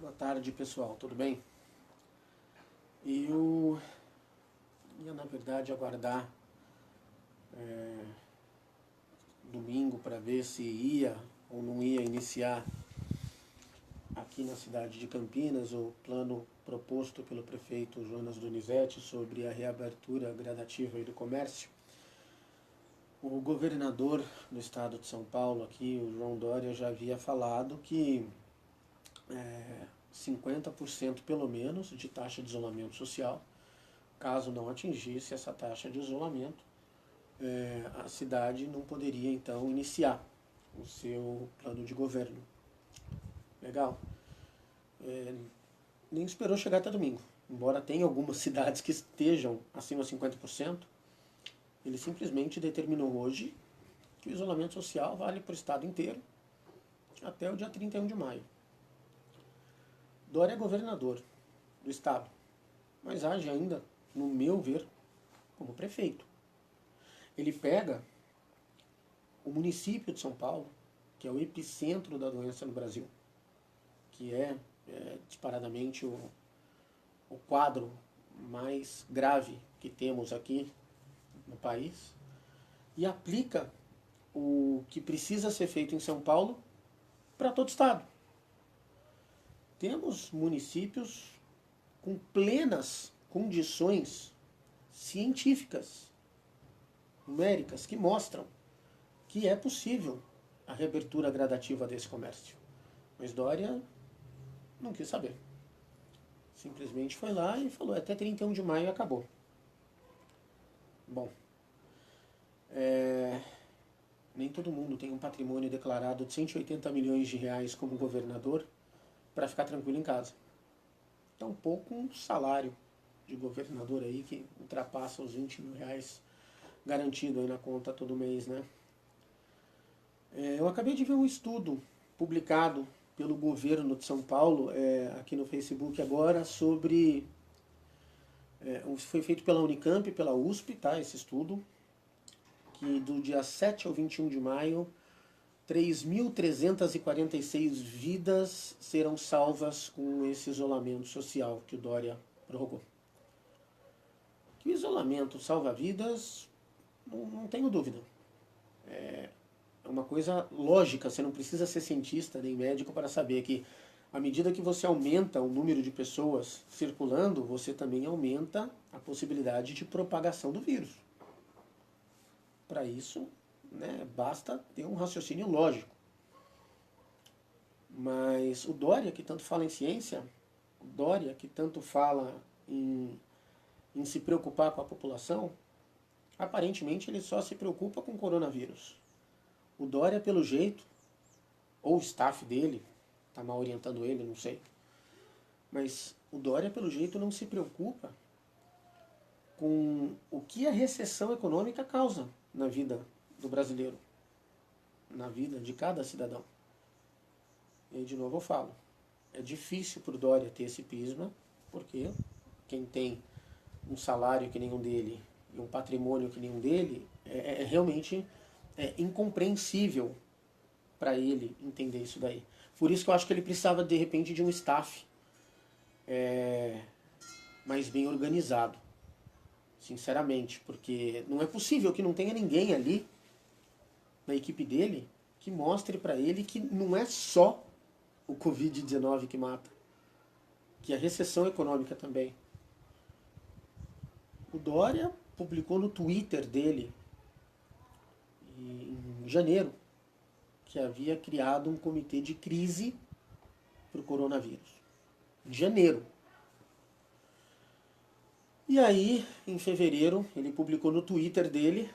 Boa tarde, pessoal, tudo bem? Eu ia, na verdade, aguardar domingo para ver se ia ou não ia iniciar aqui na cidade de Campinas o plano proposto pelo prefeito Jonas Donizete sobre a reabertura gradativa aí do comércio. O governador do estado de São Paulo aqui, o João Dória, já havia falado que 50% pelo menos de taxa de isolamento social. Caso não atingisse essa taxa de isolamento, a cidade não poderia então iniciar o seu plano de governo. Legal? Nem esperou chegar até domingo. Embora tenha algumas cidades que estejam acima de 50%, ele simplesmente determinou hoje que o isolamento social vale para o estado inteiro até o dia 31 de maio. Dória é governador do estado, mas age ainda, no meu ver, como prefeito. Ele pega o município de São Paulo, que é o epicentro da doença no Brasil, que é disparadamente o quadro mais grave que temos aqui no país, e aplica o que precisa ser feito em São Paulo para todo o estado. Temos municípios com plenas condições científicas, numéricas, que mostram que é possível a reabertura gradativa desse comércio. Mas Dória não quis saber. Simplesmente foi lá e falou até 31 de maio e acabou. Bom, nem todo mundo tem um patrimônio declarado de 180 milhões de reais como governador para ficar tranquilo em casa. Tampouco um salário de governador aí que ultrapassa os 20 mil reais garantido aí na conta todo mês, né? Eu acabei de ver um estudo publicado pelo governo de São Paulo, aqui no Facebook agora, sobre... foi feito pela Unicamp e pela USP, tá, esse estudo, que do dia 7 ao 21 de maio, 3.346 vidas serão salvas com esse isolamento social que o Dória prorrogou. Que o isolamento salva vidas, não tenho dúvida. É uma coisa lógica, você não precisa ser cientista nem médico para saber que à medida que você aumenta o número de pessoas circulando, você também aumenta a possibilidade de propagação do vírus. Para isso, basta ter um raciocínio lógico. Mas o Dória, que tanto fala em ciência, o Dória, que tanto fala em se preocupar com a população, aparentemente ele só se preocupa com o coronavírus. O Dória, pelo jeito, ou o staff dele, está mal orientando ele, não sei, mas o Dória, pelo jeito, não se preocupa com o que a recessão econômica causa na vida do brasileiro, na vida de cada cidadão. E aí, de novo eu falo, é difícil para o Dória ter esse pisma, porque quem tem um salário que nenhum dele e um patrimônio que nenhum dele, realmente incompreensível para ele entender isso daí. Por isso que eu acho que ele precisava, de repente, de um staff mais bem organizado, sinceramente, porque não é possível que não tenha ninguém ali na equipe dele que mostre para ele que não é só o Covid-19 que mata, que a recessão econômica também. O Dória publicou no Twitter dele, em janeiro, que havia criado um comitê de crise para o coronavírus. Em janeiro. E aí, em fevereiro, ele publicou no Twitter dele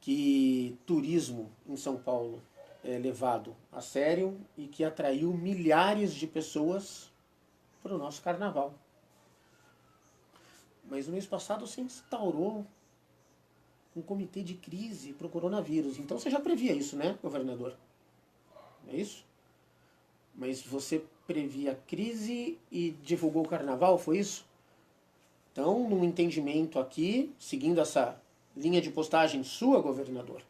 que turismo em São Paulo é levado a sério e que atraiu milhares de pessoas para o nosso carnaval. Mas no mês passado se instaurou um comitê de crise para o coronavírus. Então você já previa isso, né, governador? É isso? Mas você previa a crise e divulgou o carnaval, foi isso? Então, num entendimento aqui, seguindo essa linha de postagem sua, governador,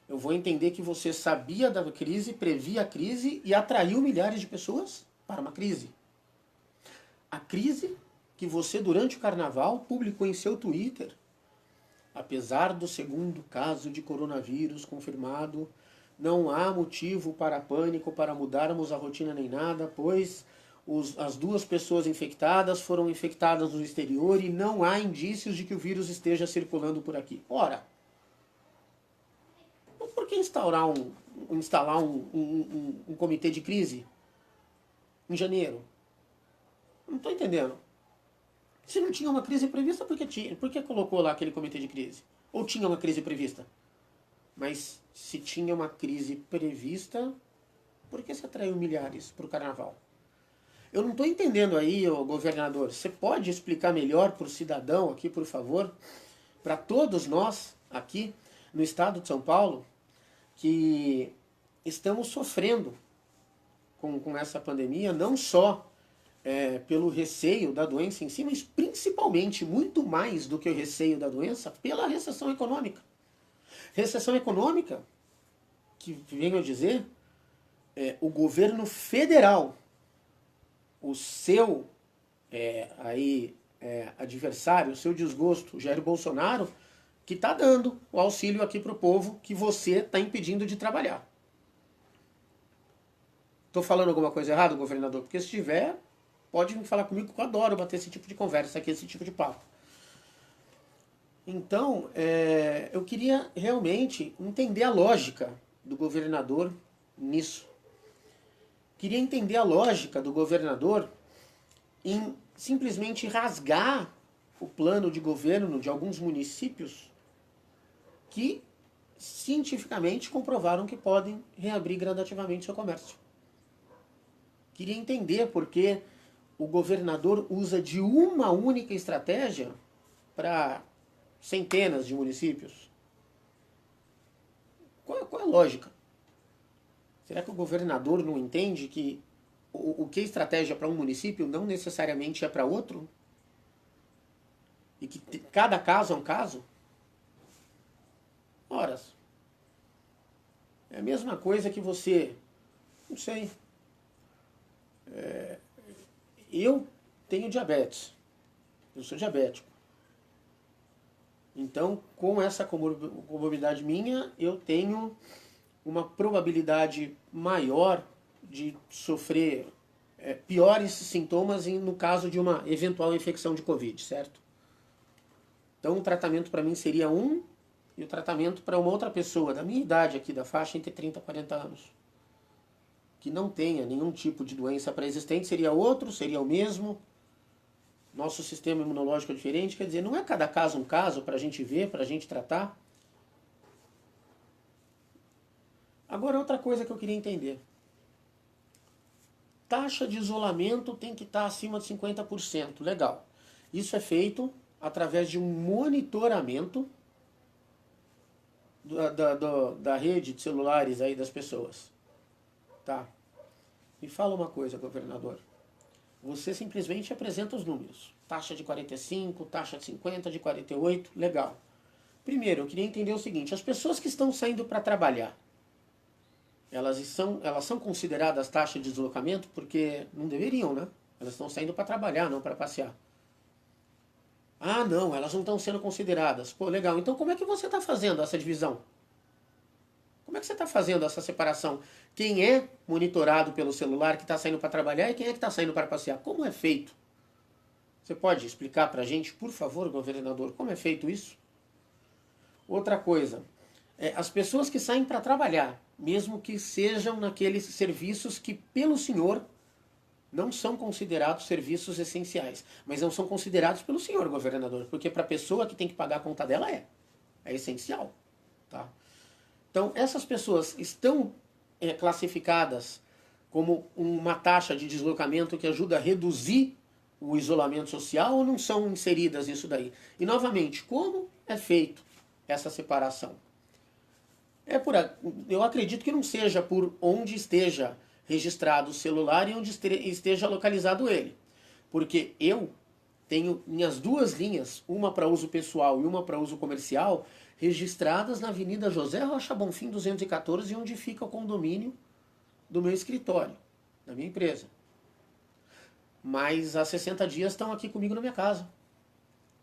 eu vou entender que você sabia da crise, previa a crise e atraiu milhares de pessoas? para uma crise. A crise que você, durante o carnaval, publicou em seu Twitter, apesar do segundo caso de coronavírus confirmado, não há motivo para pânico, para mudarmos a rotina nem nada, pois as duas pessoas infectadas foram infectadas no exterior e não há indícios de que o vírus esteja circulando por aqui. Ora, por que instalar um comitê de crise em janeiro? Não estou entendendo. Se não tinha uma crise prevista, por que colocou lá aquele comitê de crise? Ou tinha uma crise prevista? Mas se tinha uma crise prevista, por que se atraiu milhares para o carnaval? Eu não estou entendendo aí, governador. Você pode explicar melhor para o cidadão aqui, por favor? Para todos nós aqui no estado de São Paulo, que estamos sofrendo com essa pandemia, não só pelo receio da doença em si, mas principalmente, muito mais do que o receio da doença, pela recessão econômica. Recessão econômica, que venho a dizer, o governo federal, o seu adversário, o seu desgosto, Jair Bolsonaro, que está dando o auxílio aqui para o povo que você está impedindo de trabalhar. Estou falando alguma coisa errada, governador? Porque se tiver, pode me falar comigo, que eu adoro bater esse tipo de conversa aqui, esse tipo de papo. Então, eu queria realmente entender a lógica do governador nisso. Queria entender a lógica do governador em simplesmente rasgar o plano de governo de alguns municípios que cientificamente comprovaram que podem reabrir gradativamente seu comércio. Queria entender por que o governador usa de uma única estratégia para centenas de municípios. Qual é a lógica? Será que o governador não entende que o que é estratégia para um município não necessariamente é para outro? E que cada caso é um caso? Ora, é a mesma coisa que você... Não sei. Eu tenho diabetes. Eu sou diabético. Então, com essa comorbidade minha, eu tenho uma probabilidade maior de sofrer piores sintomas no caso de uma eventual infecção de Covid, certo? Então, o tratamento para mim seria um, e o tratamento para uma outra pessoa da minha idade aqui, da faixa entre 30 e 40 anos, que não tenha nenhum tipo de doença pré-existente, seria outro, seria o mesmo. Nosso sistema imunológico é diferente, quer dizer, não é cada caso um caso para a gente ver, para a gente tratar. Agora, outra coisa que eu queria entender. Taxa de isolamento tem que estar acima de 50%. Legal. Isso é feito através de um monitoramento da rede de celulares aí das pessoas. Tá. Me fala uma coisa, governador. Você simplesmente apresenta os números. Taxa de 45, taxa de 50, de 48, legal. Primeiro, eu queria entender o seguinte, as pessoas que estão saindo para trabalhar, elas são consideradas taxa de deslocamento? Porque não deveriam, né? Elas estão saindo para trabalhar, não para passear. Ah, não, elas não estão sendo consideradas. Pô, legal. Então como é que você está fazendo essa divisão? Como é que você está fazendo essa separação? Quem é monitorado pelo celular que está saindo para trabalhar e quem é que está saindo para passear? Como é feito? Você pode explicar para a gente, por favor, governador, como é feito isso? Outra coisa, as pessoas que saem para trabalhar, mesmo que sejam naqueles serviços que, pelo senhor, não são considerados serviços essenciais, mas não são considerados pelo senhor, governador, porque para a pessoa que tem que pagar a conta dela é essencial, tá? Então, essas pessoas estão classificadas como uma taxa de deslocamento que ajuda a reduzir o isolamento social ou não são inseridas nisso daí? E, novamente, como é feito essa separação? Eu acredito que não seja por onde esteja registrado o celular e onde esteja localizado ele. Porque eu tenho minhas duas linhas, uma para uso pessoal e uma para uso comercial, registradas na Avenida José Rocha Bonfim 214, onde fica o condomínio do meu escritório, da minha empresa. mas há 60 dias estão aqui comigo na minha casa.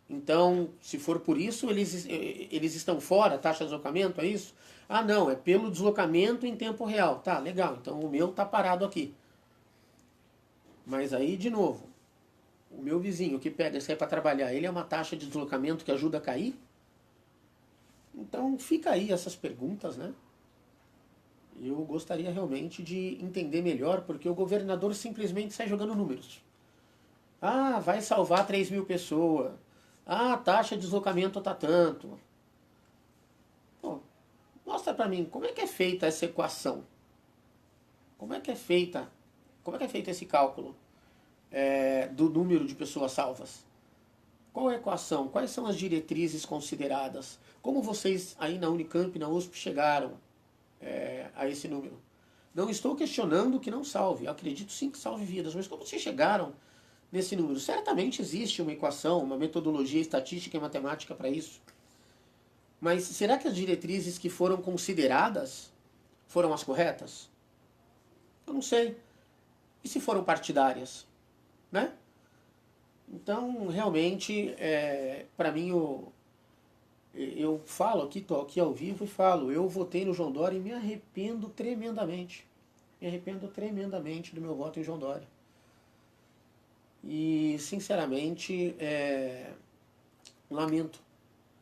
Então, se for por isso, eles estão fora, taxa de deslocamento, é isso? Ah, não, é pelo deslocamento em tempo real. Tá, legal, então o meu tá parado aqui. Mas aí, de novo, o meu vizinho que pega e sai para trabalhar, ele é uma taxa de deslocamento que ajuda a cair? Então, fica aí essas perguntas, né? Eu gostaria realmente de entender melhor, porque o governador simplesmente sai jogando números. Ah, vai salvar 3 mil pessoas. Ah, a taxa de deslocamento tá tanto. Pô, mostra pra mim como é que é feita essa equação. Como é que é feita? Como é que é feito esse cálculo do número de pessoas salvas? Qual é a equação? Quais são as diretrizes consideradas? Como vocês aí na Unicamp, na USP, chegaram a esse número? Não estou questionando que não salve. Eu acredito sim que salve vidas, mas como vocês chegaram nesse número? Certamente existe uma equação, uma metodologia estatística e matemática para isso. Mas será que as diretrizes que foram consideradas foram as corretas? Eu não sei. E se foram partidárias? Né? Então, realmente, para mim, eu falo aqui, estou aqui ao vivo e falo, eu votei no João Dória e me arrependo tremendamente. Me arrependo tremendamente do meu voto em João Dória. E, sinceramente, lamento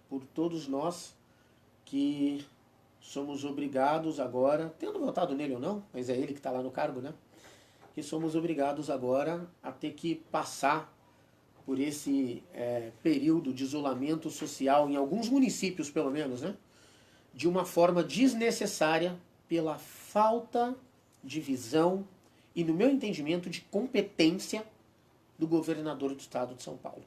por todos nós que somos obrigados agora, tendo votado nele ou não, mas é ele que está lá no cargo, né? Que somos obrigados agora a ter que passar por esse período de isolamento social, em alguns municípios pelo menos, né? De uma forma desnecessária pela falta de visão e, no meu entendimento, de competência do governador do estado de São Paulo.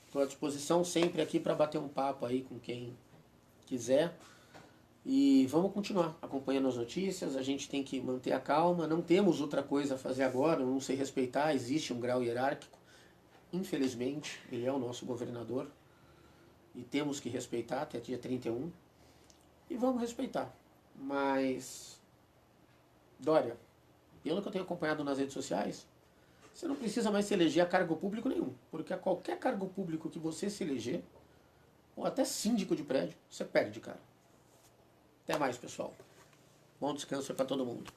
Estou à disposição sempre aqui para bater um papo aí com quem quiser. E vamos continuar acompanhando as notícias, a gente tem que manter a calma, não temos outra coisa a fazer agora, não se respeitar, existe um grau hierárquico, infelizmente, ele é o nosso governador, e temos que respeitar até dia 31, e vamos respeitar. Mas, Dória, pelo que eu tenho acompanhado nas redes sociais, você não precisa mais se eleger a cargo público nenhum, porque a qualquer cargo público que você se eleger, ou até síndico de prédio, você perde, cara. Até mais, pessoal. Bom descanso para todo mundo.